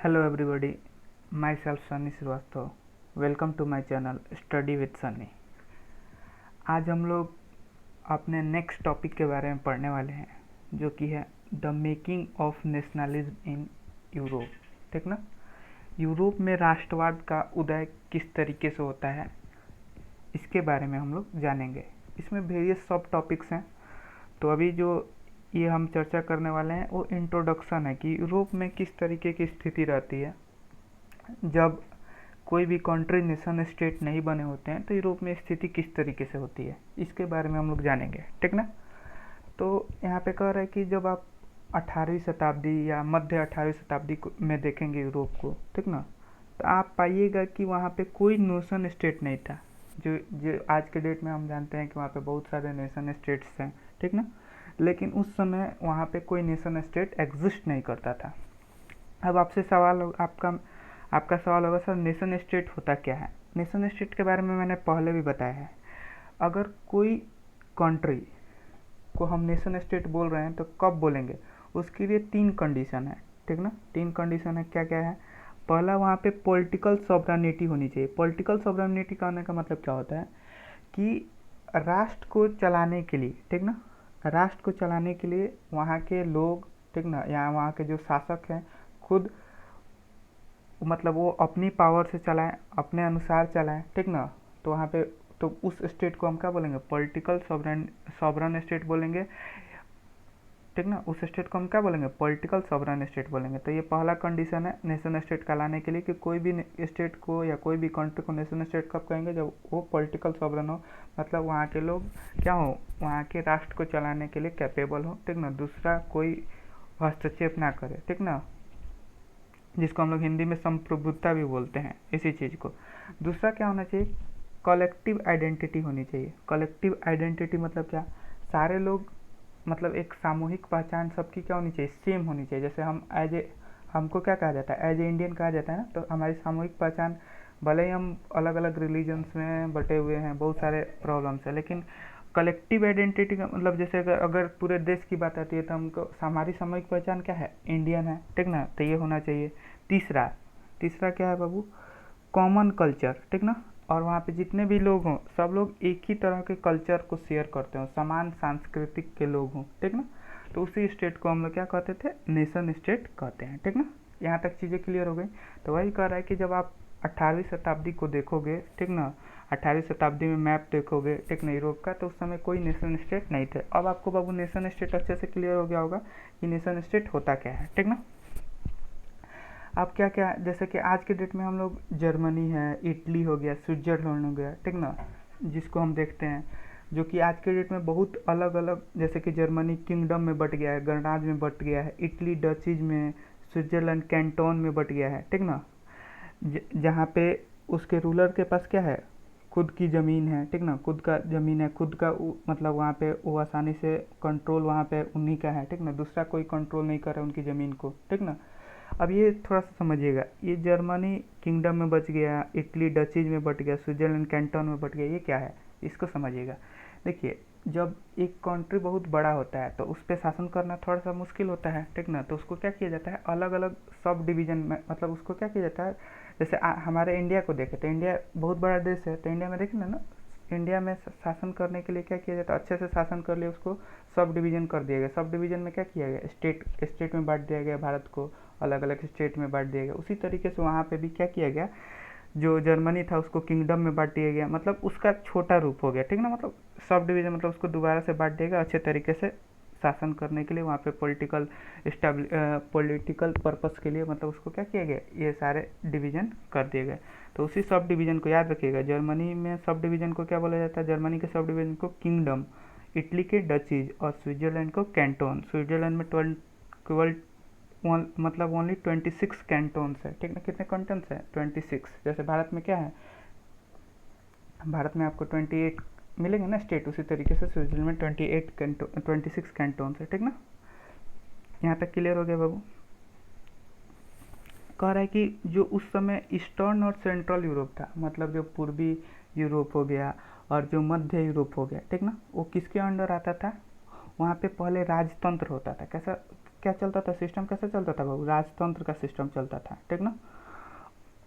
Hello everybody, myself Sunny Srivastava. Welcome to my channel study with Sunny. आज हम लोग अपने नेक्स्ट टॉपिक के बारे में पढ़ने वाले हैं, जो कि है the making of nationalism in Europe. ठीक ना। यूरोप में राष्ट्रवाद का उदय किस तरीके से होता है, इसके बारे में हम लोग जानेंगे। इसमें वेरियस सब टॉपिक्स हैं। तो अभी जो ये हम चर्चा करने वाले हैं वो इंट्रोडक्शन है कि यूरोप में किस तरीके की स्थिति रहती है जब कोई भी कंट्री नेशन स्टेट नहीं बने होते हैं, तो यूरोप में स्थिति किस तरीके से होती है, इसके बारे में हम लोग जानेंगे। ठीक ना। तो यहाँ पे कह रहा है कि जब आप 18वीं शताब्दी या मध्य 18वीं शताब्दी में देखेंगे यूरोप को, ठीक ना, तो आप पाइएगा कि वहाँ पे कोई नेशन स्टेट नहीं था। जो जो आज के डेट में हम जानते हैं कि वहाँ पे बहुत सारे नेशन स्टेट्स हैं। ठीक ना। लेकिन उस समय वहाँ पे कोई नेशन स्टेट एग्जिस्ट नहीं करता था। अब आपसे सवाल आपका सवाल होगा, सर नेशन स्टेट होता क्या है। नेशन स्टेट के बारे में मैंने पहले भी बताया है। अगर कोई कंट्री को हम नेशन स्टेट बोल रहे हैं तो कब बोलेंगे, उसके लिए 3 कंडीशन है। ठीक ना। 3 कंडीशन है, क्या क्या है। पहला, वहाँ पे पॉलिटिकल सॉवरेनिटी होनी चाहिए। पॉलिटिकल सॉवरेनिटी कहने का मतलब क्या होता है कि राष्ट्र को चलाने के लिए, ठीक ना, राष्ट्र को चलाने के लिए वहाँ के लोग, ठीक ना, या वहाँ के जो शासक हैं खुद, मतलब वो अपनी पावर से चलाएं, अपने अनुसार चलाएं। ठीक ना। तो वहाँ पे तो उस स्टेट को हम क्या बोलेंगे, पॉलिटिकल सॉवरन स्टेट बोलेंगे। ठीक ना। उस स्टेट को हम क्या बोलेंगे, पॉलिटिकल सॉवरन स्टेट बोलेंगे। तो ये पहला कंडीशन है नेशन स्टेट कहलाने के लिए कि कोई भी स्टेट को या कोई भी कंट्री को नेशन स्टेट कब कहेंगे, जब वो पॉलिटिकल सॉवरन हो, मतलब वहाँ के लोग क्या हो, वहाँ के राष्ट्र को चलाने के लिए कैपेबल हो। ठीक ना। दूसरा, कोई हस्तक्षेप ना करे। ठीक ना, जिसको हम लोग हिंदी में संप्रभुता भी बोलते हैं, इसी चीज़ को। दूसरा क्या होना चाहिए, कलेक्टिव आइडेंटिटी होनी चाहिए। कलेक्टिव आइडेंटिटी मतलब क्या, सारे लोग, मतलब एक सामूहिक पहचान सबकी क्या होनी चाहिए, सेम होनी चाहिए। जैसे हम हमको क्या कहा जाता है, एज ए इंडियन कहा जाता है ना। तो हमारी सामूहिक पहचान, भले ही हम अलग अलग रिलीजन्स में बटे हुए हैं, बहुत सारे प्रॉब्लम्स है, लेकिन कलेक्टिव आइडेंटिटी का मतलब, जैसे अगर पूरे देश की बात आती है तो हमको हमारी सामूहिक पहचान क्या है, इंडियन है। ठीक ना। तो ये होना चाहिए। तीसरा तीसरा क्या है बाबू, कॉमन कल्चर। ठीक ना। और वहाँ पे जितने भी लोग हों, सब लोग एक ही तरह के कल्चर को शेयर करते हो, समान सांस्कृतिक के लोग हों। ठीक ना। तो उसी स्टेट को हम लोग क्या कहते थे, नेशन स्टेट कहते हैं। ठीक ना। यहाँ तक चीज़ें क्लियर हो गई। तो वही कह रहा है कि जब आप 18वीं शताब्दी को देखोगे, ठीक ना, 18वीं शताब्दी में मैप देखोगे, ठीक ना, यूरोप का, तो उस समय कोई नेशन स्टेट नहीं थे। अब आपको बाबू नेशन स्टेट अच्छे से क्लियर हो गया होगा कि नेशन स्टेट होता क्या है। ठीक ना। अब क्या क्या, जैसे कि आज के डेट में हम लोग जर्मनी है, इटली हो गया, स्विट्जरलैंड हो गया, ठीक ना, जिसको हम देखते हैं, जो कि आज के डेट में बहुत अलग अलग, जैसे कि जर्मनी किंगडम में बट गया है, गणराज्य में बट गया है, इटली डचीज में, स्विट्जरलैंड कैंटोन में बट गया है। ठीक ना। जहाँ पे उसके रूलर के पास क्या है, खुद की ज़मीन है। ठीक ना। खुद का ज़मीन है, खुद का मतलब वहाँ पे वो आसानी से कंट्रोल वहाँ पे उन्हीं का है। ठीक ना। दूसरा कोई कंट्रोल नहीं कर रहा उनकी ज़मीन को। ठीक ना। अब ये थोड़ा सा समझिएगा, ये जर्मनी किंगडम में बच गया, इटली डचीज में बट गया, स्विट्जरलैंड कैंटन में बट गया, ये क्या है, इसको समझिएगा। देखिए, जब एक कंट्री बहुत बड़ा होता है तो उस पर शासन करना थोड़ा सा मुश्किल होता है। ठीक ना। तो उसको क्या किया जाता है, अलग अलग सब डिवीजन में, मतलब उसको क्या किया जाता है, जैसे हमारे इंडिया को देखें तो इंडिया बहुत बड़ा देश है। तो इंडिया में देखें ना, इंडिया में शासन करने के लिए क्या किया जाता है, अच्छे से शासन कर लिया, उसको सब डिवीजन कर दिया गया। सब डिवीजन में क्या किया गया, स्टेट स्टेट में बांट दिया गया, भारत को अलग अलग स्टेट में बांट दिया गया। उसी तरीके से वहाँ पे भी क्या किया गया, जो जर्मनी था उसको किंगडम में बांट दिया गया, मतलब उसका छोटा रूप हो गया। ठीक ना। मतलब सब डिवीजन, मतलब उसको दोबारा से बांट दिया गया अच्छे तरीके से शासन करने के लिए, वहाँ पे पॉलिटिकल पर्पस के लिए, मतलब उसको क्या किया गया, ये सारे डिवीजन कर दिए गए। तो उसी सब डिवीजन को याद रखिएगा, जर्मनी में सब डिवीजन को क्या बोला जाता है, जर्मनी के सब डिवीजन को किंगडम, इटली के डचीज और स्विट्जरलैंड को कैंटोन। स्विट्जरलैंड में 12 मतलब ओनली 26 कैंटोन्स है। ठीक ना। कितने कैंटोन्स है, 26। जैसे भारत में क्या है, भारत में आपको 28 मिलेंगे ना स्टेट, उसी तरीके से स्विट्जरलैंड में 26 कैंटोन्स है। ठीक ना। यहाँ तक क्लियर हो गया बाबू। कह रहा है कि जो उस समय ईस्टर्न और सेंट्रल यूरोप था, मतलब जो पूर्वी यूरोप हो गया और जो मध्य यूरोप हो गया, ठीक ना, वो किसके अंडर आता था, वहाँ पे पहले राजतंत्र होता था। कैसा, क्या चलता था, सिस्टम कैसे चलता था बाबू, राजतंत्र का सिस्टम चलता था, ठीक ना।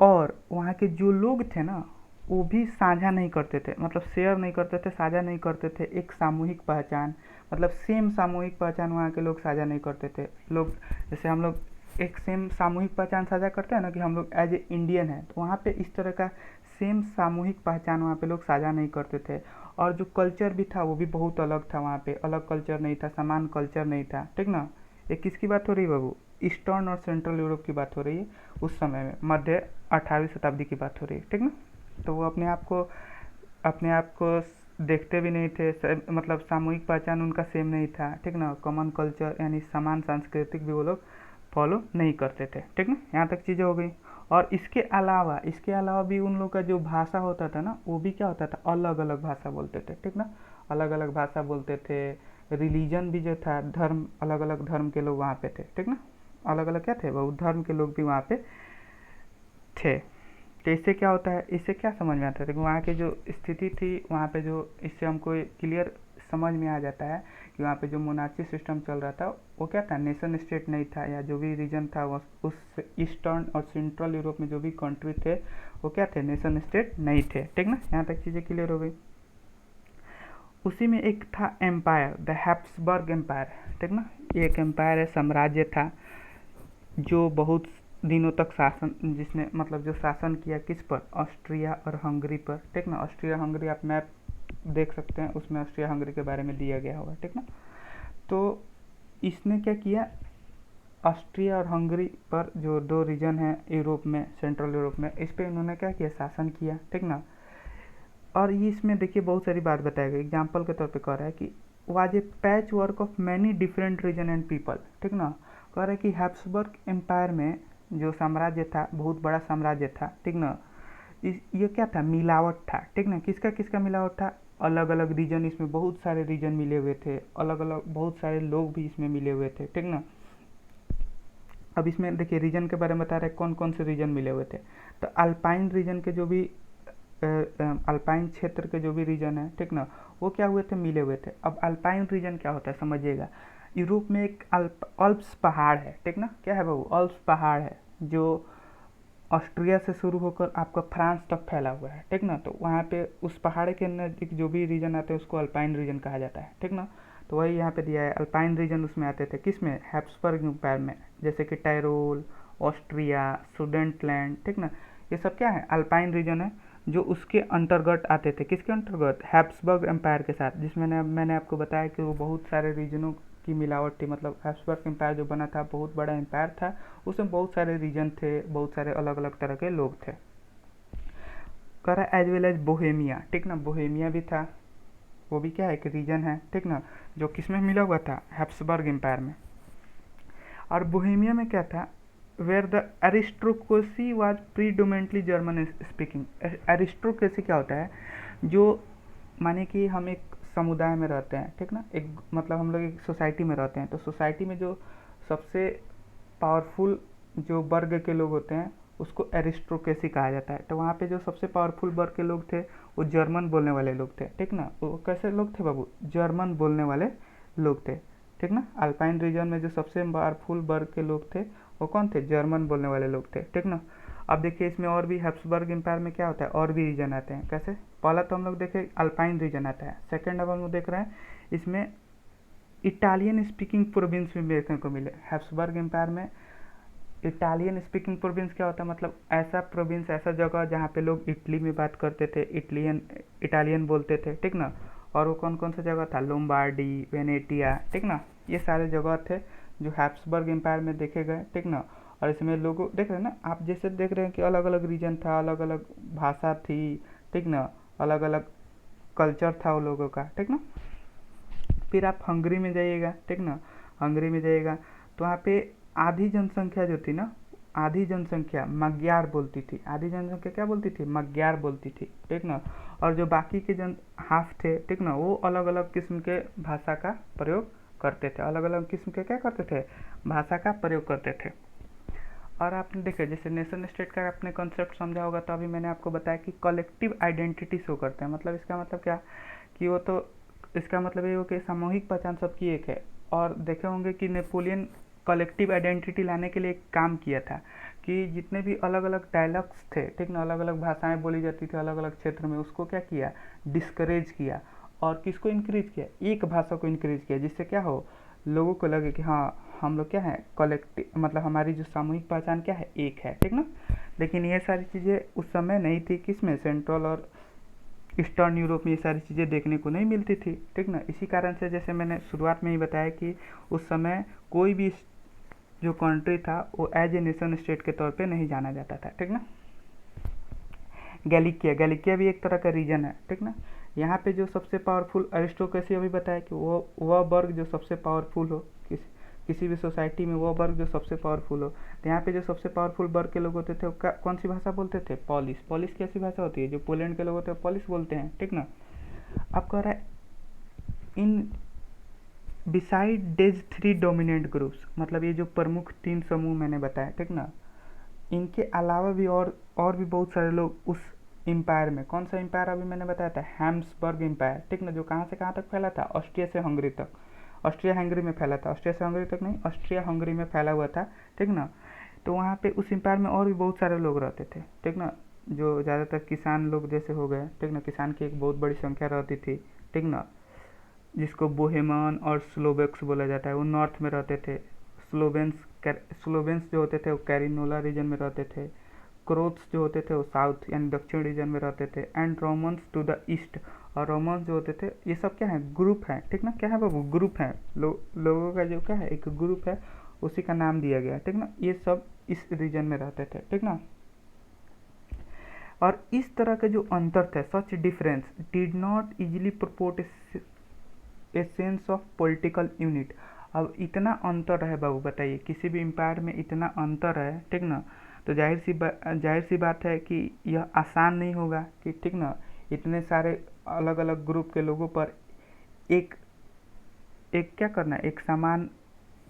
और वहाँ के जो लोग थे ना वो भी साझा नहीं करते थे, मतलब शेयर नहीं करते थे, साझा नहीं करते थे एक सामूहिक पहचान, मतलब सेम सामूहिक पहचान वहाँ के लोग साझा नहीं करते थे। लोग जैसे हम लोग एक सेम सामूहिक पहचान साझा करते हैं ना कि हम लोग एज ए इंडियन है, तो वहाँ पे इस तरह का सेम सामूहिक पहचान वहाँ पे लोग साझा नहीं करते थे। और जो कल्चर भी था वो भी बहुत अलग था, वहाँ पे अलग कल्चर नहीं था, समान कल्चर नहीं था, ठीक ना। ये किसकी बात हो रही है बाबू, ईस्टर्न और सेंट्रल यूरोप की बात हो रही है उस समय में, मध्य 18वीं शताब्दी की बात हो रही है, ठीक ना। तो वो अपने आप को देखते भी नहीं थे, मतलब सामूहिक पहचान उनका सेम नहीं था, ठीक ना। कॉमन कल्चर यानी समान सांस्कृतिक भी वो लोग फॉलो नहीं करते थे, ठीक ना। यहाँ तक चीज़ें हो गई। और इसके अलावा भी उन लोग का जो भाषा होता था ना वो भी क्या होता था, अलग अलग भाषा बोलते थे, ठीक ना। अलग अलग भाषा बोलते थे। रिलीजन भी जो था, धर्म, अलग अलग धर्म के लोग वहाँ पे थे, ठीक ना। अलग अलग क्या थे, बहुत धर्म के लोग भी वहाँ पे थे। तो इससे क्या होता है, इससे क्या समझ में आता है, वहाँ की जो स्थिति थी वहाँ पे, जो इससे हमको क्लियर समझ में आ जाता है कि वहाँ पे जो मोनार्ची सिस्टम चल रहा था वो क्या था, नेशन स्टेट नहीं था, या जो भी रीजन था वो उस ईस्टर्न और सेंट्रल यूरोप में जो भी कंट्री थे वो क्या थे, नेशन स्टेट नहीं थे, ठीक ना। यहाँ तक चीज़ें क्लियर हो गई। उसी में एक था एम्पायर, द हैप्सबर्ग एम्पायर, ठीक ना। ये एक एम्पायर है, साम्राज्य था जो बहुत दिनों तक जिसने मतलब जो शासन किया किस पर, ऑस्ट्रिया और हंगरी पर, ठीक ना। ऑस्ट्रिया हंगरी आप मैप देख सकते हैं, उसमें ऑस्ट्रिया हंगरी के बारे में दिया गया होगा, ठीक ना। तो इसने क्या किया, ऑस्ट्रिया और हंगरी पर जो दो रीजन है यूरोप में, सेंट्रल यूरोप में, इस पर इन्होंने क्या किया, शासन किया, ठीक ना। और ये इसमें देखिए बहुत सारी बात बताई गई, एग्जाम्पल के तौर पे कह रहा है कि was a patch work of many different region and people, ठीक ना। कह रहा है कि हैप्सबर्ग एम्पायर में जो साम्राज्य था, बहुत बड़ा साम्राज्य था, ठीक ना। ये क्या था, मिलावट था, ठीक ना। किसका किसका मिलावट था, अलग अलग रीजन, इसमें बहुत सारे रीजन मिले हुए थे, अलग अलग बहुत सारे लोग भी इसमें मिले हुए थे, ठीक ना। अब इसमें देखिए रीजन के बारे में बता रहे हैं, कौन कौन से रीजन मिले हुए थे। तो अल्पाइन रीजन के जो भी अल्पाइन क्षेत्र के जो भी रीजन है, ठीक ना, वो क्या हुए थे, मिले हुए थे। अब अल्पाइन रीजन क्या होता है समझिएगा, यूरोप में एक अल्प्स पहाड़ है, ठीक ना। क्या है बाबू, अल्प्स पहाड़ है जो ऑस्ट्रिया से शुरू होकर आपका फ्रांस तक फैला हुआ है, ठीक ना। तो वहाँ पे उस पहाड़ के नज़दीक जो भी रीजन आते हैं उसको अल्पाइन रीजन कहा जाता है, ठीक ना। तो वही यहाँ पे दिया है, अल्पाइन रीजन उसमें आते थे, किस में, हैप्सबर्ग एम्पायर में, जैसे कि टायरोल, ऑस्ट्रिया, सुडेंटलैंड, ठीक ना। ये सब क्या है, अल्पाइन रीजन है जो उसके अंतर्गत आते थे, किसके अंतर्गत, हैप्सबर्ग एम्पायर के साथ, जिसमें मैंने आपको बताया कि वो बहुत सारे रीजनों की मिलावट थी। मतलब हैप्सबर्ग एम्पायर जो बना था बहुत बड़ा एम्पायर था, उसमें बहुत सारे रीजन थे, बहुत सारे अलग अलग तरह के लोग थे। कह रहा एज वेल एज बोहेमिया, ठीक ना। बोहेमिया भी था, वो भी क्या है, एक रीजन है, ठीक ना, जो किसमें मिला हुआ था, हैप्सबर्ग एम्पायर में। और बोहेमिया में क्या था, where the aristocracy was predominantly German speaking. Aristocracy क्या होता है, जो माने कि हम एक समुदाय में रहते हैं, ठीक ना, एक मतलब हम लोग एक सोसाइटी में रहते हैं, तो सोसाइटी में जो सबसे पावरफुल जो वर्ग के लोग होते हैं उसको एरिस्टोक्रेसी कहा जाता है। तो वहाँ पे जो सबसे पावरफुल वर्ग के लोग थे वो जर्मन बोलने वाले लोग थे, ठीक ना। वो कैसे लोग थे बाबू, जर्मन बोलने वाले लोग थे, ठीक ना। अल्पाइन रीजन में जो सबसे पावरफुल वर्ग के लोग थे वो कौन थे, जर्मन बोलने वाले लोग थे, ठीक ना। अब देखिए इसमें और भी हैप्सबर्ग एम्पायर में क्या होता है, और भी रीजन आते हैं, कैसे, पहला तो हम लोग देखे अल्पाइन रीजन आता है, सेकेंड अब हम लोग देख रहे हैं इसमें इटालियन स्पीकिंग प्रोविंस भी देखने को मिले। हैप्सबर्ग एम्पायर में इटालियन स्पीकिंग प्रोविंस क्या होता है, मतलब ऐसा प्रोविंस, ऐसा जगह जहाँ पे लोग इटली में बात करते थे, इटालियन बोलते थे, ठीक ना। और वो कौन कौन सा जगह था, लोम्बार्डी, वेनेटिया, ठीक ना। ये सारे जगह थे जो हैप्सबर्ग एम्पायर में देखे गए, ठीक ना। और इसमें लोग देख रहे हैं ना आप, जैसे देख रहे हैं कि अलग अलग रीजन था, अलग अलग भाषा थी, ठीक ना, अलग अलग कल्चर था वो लोगों का, ठीक ना। फिर आप हंगरी में जाइएगा, ठीक ना, हंगरी में जाइएगा तो वहाँ पे आधी जनसंख्या जो थी ना, आधी जनसंख्या मग्यार बोलती थी, आधी जनसंख्या क्या बोलती थी, मग्यार बोलती थी, ठीक ना। और जो बाकी के जन हाफ थे, ठीक ना, वो अलग अलग किस्म के भाषा का प्रयोग करते थे, अलग अलग किस्म के क्या करते थे, भाषा का प्रयोग करते थे। और आपने देखा जैसे नेशन स्टेट का आपने कॉन्सेप्ट समझा होगा, तो अभी मैंने आपको बताया कि कलेक्टिव आइडेंटिटी शो करते हैं, मतलब इसका मतलब क्या कि वो तो इसका मतलब ये हो कि सामूहिक पहचान सबकी एक है। और देखे होंगे कि नेपोलियन कलेक्टिव आइडेंटिटी लाने के लिए एक काम किया था कि जितने भी अलग अलग डायलॉग्स थे, ठीक ना, अलग अलग भाषाएं बोली जाती थी अलग अलग क्षेत्र में, उसको क्या किया, डिस्करेज किया। और किसको इंक्रीज किया, एक भाषा को इंक्रीज किया, जिससे क्या हो, लोगों को लगे कि हाँ हम लोग क्या है, कलेक्टिव, मतलब हमारी जो सामूहिक पहचान क्या है, एक है, ठीक ना। लेकिन ये सारी चीज़ें उस समय नहीं थी, किसमें, सेंट्रल और ईस्टर्न यूरोप में ये सारी चीज़ें देखने को नहीं मिलती थी, ठीक ना। इसी कारण से जैसे मैंने शुरुआत में ही बताया कि उस समय कोई भी जो कंट्री था वो एज ए नेशन स्टेट के तौर पे नहीं जाना जाता था, ठीक ना। गैलिकिया भी एक तरह का रीजन है, ठीक ना। यहाँ पे जो सबसे पावरफुल, अरिस्टोक्रेसी अभी बताया कि वो वह वर्ग जो सबसे पावरफुल हो, किसी भी सोसाइटी में वो वर्ग जो सबसे पावरफुल हो, तो यहाँ पे जो सबसे पावरफुल वर्ग के लोग होते थे वो कौन सी भाषा बोलते थे, पॉलिश। पॉलिश कैसी भाषा होती है, जो पोलैंड के लोग होते हैं पॉलिश बोलते हैं, ठीक ना। अब कह रहा है इन बिसाइड डेज 3 डोमिनेंट ग्रुप्स, मतलब ये जो प्रमुख 3 समूह मैंने बताया, ठीक ना, इनके अलावा भी और भी बहुत सारे लोग उस एम्पायर में, कौन सा एम्पायर अभी मैंने बताया था, हैम्सबर्ग एम्पायर, ठीक ना, जो कहाँ से कहाँ तक फैला था, ऑस्ट्रिया से हंगरी तक, ऑस्ट्रिया हंगरी में फैला था, ऑस्ट्रिया से हंगरी तक नहीं, ऑस्ट्रिया हंगरी में फैला हुआ था, ठीक ना। तो वहाँ पे उस एम्पायर में और भी बहुत सारे लोग रहते थे, ठीक ना, जो ज़्यादातर किसान लोग जैसे हो गए, ठीक ना, किसान की एक बहुत बड़ी संख्या रहती थी, ठीक ना, जिसको बोहेमन और स्लोवेक्स बोला जाता है, वो नॉर्थ में रहते थे। स्लोवेंस जो होते थे वो कैरिनोला रीजन में रहते थे। क्रोथ्स जो होते थे वो साउथ यानी दक्षिण रीजन में रहते थे। And Romans to the east, और रोमन्स जो होते थे, ये सब क्या है, ग्रुप है, ठीक ना, क्या है बाबू, ग्रुप है, लोगों का जो क्या है, एक ग्रुप है, उसी का नाम दिया गया, ठीक ना। ये सब इस रीजन में रहते थे, ठीक ना। और इस तरह के जो अंतर थे, such difference did not easily purport a sense of political unit. अब इतना अंतर है बाबू, बताइए, किसी भी एम्पायर में इतना अंतर है, ठीक ना, तो जाहिर सी बात है कि यह आसान नहीं होगा कि, ठीक ना, इतने सारे अलग अलग ग्रुप के लोगों पर एक एक क्या करना, एक समान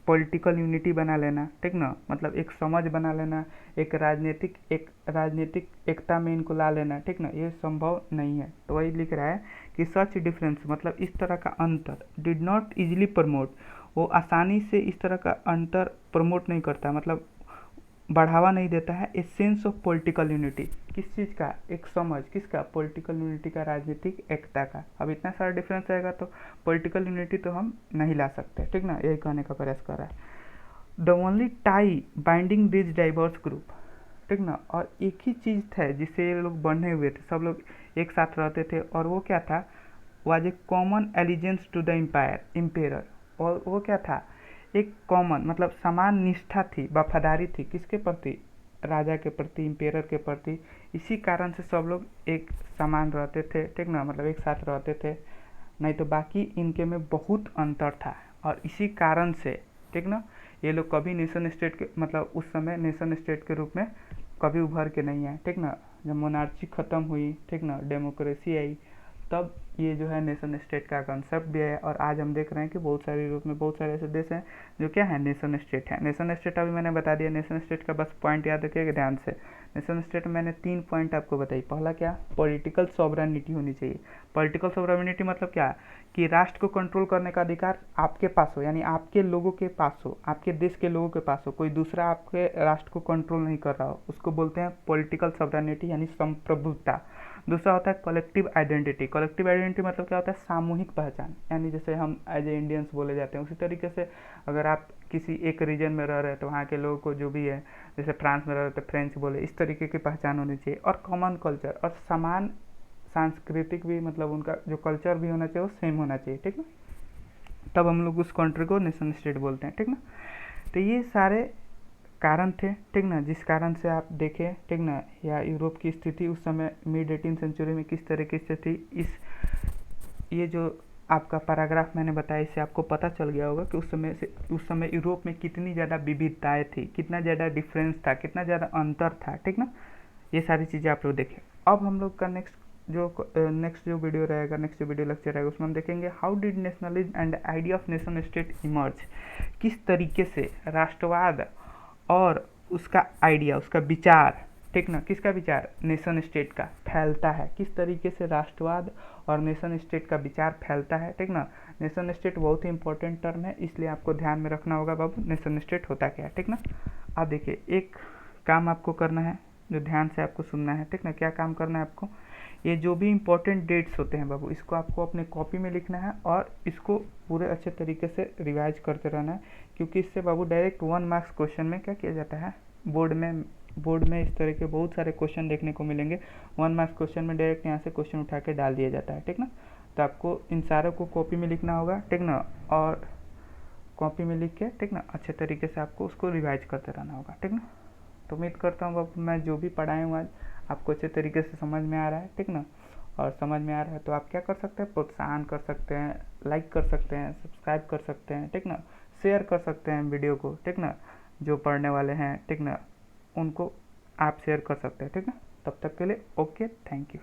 पॉलिटिकल यूनिटी बना लेना, ठीक ना, मतलब एक समझ बना लेना, एक राजनीतिक एकता में इनको ला लेना, ठीक ना, ये संभव नहीं है। तो वही लिख रहा है कि सच डिफरेंस, मतलब इस तरह का अंतर, डिड नॉट इजिली प्रमोट, वो आसानी से इस तरह का अंतर प्रमोट नहीं करता, मतलब बढ़ावा नहीं देता है ए सेंस ऑफ पॉलिटिकल यूनिटी। किस चीज़ का, एक समझ, किसका, पॉलिटिकल यूनिटी का, राजनीतिक एकता का। अब इतना सारा डिफरेंस रहेगा तो पॉलिटिकल यूनिटी तो हम नहीं ला सकते, ठीक ना, यही कहने का प्रयास कर रहा है। The only tie binding this diverse group, ठीक ना, और एक ही चीज़ था जिससे ये लोग बंधे हुए थे, सब लोग एक साथ रहते थे, और वो क्या था, was a common allegiance to the empire, और वो क्या था, एक कॉमन, मतलब समान निष्ठा थी, वफादारी थी, किसके प्रति, राजा के प्रति, एम्पेयर के प्रति। इसी कारण से सब लोग एक समान रहते थे, ठीक ना, मतलब एक साथ रहते थे, नहीं तो बाकी इनके में बहुत अंतर था। और इसी कारण से, ठीक ना, ये लोग कभी नेशन स्टेट के, मतलब उस समय नेशन स्टेट के रूप में कभी उभर के नहीं आए, ठीक ना। जब मोनार्ची ख़त्म हुई, ठीक ना, डेमोक्रेसी आई, तब ये जो है नेशन स्टेट का कंसेप्ट भी है। और आज हम देख रहे हैं कि बहुत सारे यूरोप में बहुत सारे ऐसे देश हैं जो क्या है, नेशन स्टेट है। नेशन स्टेट अभी मैंने बता दिया, नेशन स्टेट का बस पॉइंट याद रखिएगा ध्यान से। नेशन स्टेट में मैंने 3 पॉइंट आपको बताई। पहला क्या, पॉलिटिकल सॉवरेनिटी होनी चाहिए। पॉलिटिकल सॉवरेनिटी मतलब क्या, कि राष्ट्र को कंट्रोल करने का अधिकार आपके पास हो, यानी आपके लोगों के पास हो, आपके देश के लोगों के पास हो, कोई दूसरा आपके राष्ट्र को कंट्रोल नहीं कर रहा हो, उसको बोलते हैं पॉलिटिकल सॉवरेनिटी, यानी संप्रभुता। दूसरा होता है कलेक्टिव आइडेंटिटी। कलेक्टिव आइडेंटिटी मतलब क्या होता है, सामूहिक पहचान, यानी जैसे हम एज ए इंडियंस बोले जाते हैं, उसी तरीके से अगर आप किसी एक रीजन में रह रहे हैं तो वहाँ के लोगों को जो भी है, जैसे फ्रांस में रह रहे तो फ्रेंच बोले, इस तरीके की पहचान होनी चाहिए। और कॉमन कल्चर, और समान सांस्कृतिक भी, मतलब उनका जो कल्चर भी होना चाहिए वो सेम होना चाहिए, ठीक ना, तब हम लोग उस कंट्री को नेशन स्टेट बोलते हैं, ठीक ना। तो ये सारे कारण थे, ठीक ना, जिस कारण से आप देखें, ठीक ना, या यूरोप की स्थिति उस समय मिड 18 सेंचुरी में किस तरीके से थी। ये जो आपका पैराग्राफ मैंने बताया, इससे आपको पता चल गया होगा कि उस समय यूरोप में कितनी ज़्यादा विविधताएं थी, कितना ज़्यादा डिफरेंस था, कितना ज़्यादा अंतर था, ठीक ना। ये सारी चीज़ें आप लोग देखें। अब हम लोग का नेक्स्ट जो वीडियो रहेगा, नेक्स्ट जो वीडियो लेक्चर रहेगा, उसमें हम देखेंगे how did nationalism and idea of nation state emerge. किस तरीके से राष्ट्रवाद और उसका आइडिया, उसका विचार, ठीक ना, किसका विचार, नेशन स्टेट का फैलता है, किस तरीके से राष्ट्रवाद और नेशन स्टेट का विचार फैलता है, ठीक ना। नेशन स्टेट बहुत ही इंपॉर्टेंट टर्म है, इसलिए आपको ध्यान में रखना होगा बाबू नेशन स्टेट होता क्या है, ठीक ना। अब देखिए एक काम आपको करना है जो ध्यान से आपको सुनना है, ठीक ना। क्या काम करना है आपको, ये जो भी इम्पोर्टेंट डेट्स होते हैं बाबू, इसको आपको अपने कॉपी में लिखना है और इसको पूरे अच्छे तरीके से रिवाइज करते रहना है, क्योंकि इससे बाबू डायरेक्ट 1 मार्क्स क्वेश्चन में क्या किया जाता है, बोर्ड में इस तरह के बहुत सारे क्वेश्चन देखने को मिलेंगे। 1 मार्क्स क्वेश्चन में डायरेक्ट यहाँ से क्वेश्चन उठा के डाल दिया जाता है, ठीक ना। तो आपको इन सारों को कॉपी में लिखना होगा, ठीक ना, और कॉपी में लिख के, ठीक ना, अच्छे तरीके से आपको उसको रिवाइज करते रहना होगा, ठीक ना। तो उम्मीद करता हूँ बाबू मैं जो भी पढ़ाया हूँ आज आपको अच्छे तरीके से समझ में आ रहा है, ठीक ना। और समझ में आ रहा है तो आप क्या कर सकते हैं, प्रोत्साहन कर सकते हैं, लाइक कर सकते हैं, सब्सक्राइब कर सकते हैं, ठीक ना, शेयर कर सकते हैं वीडियो को, ठीक ना। जो पढ़ने वाले हैं, ठीक ना, उनको आप शेयर कर सकते हैं, ठीक ना। तब तक के लिए ओके, थैंक यू।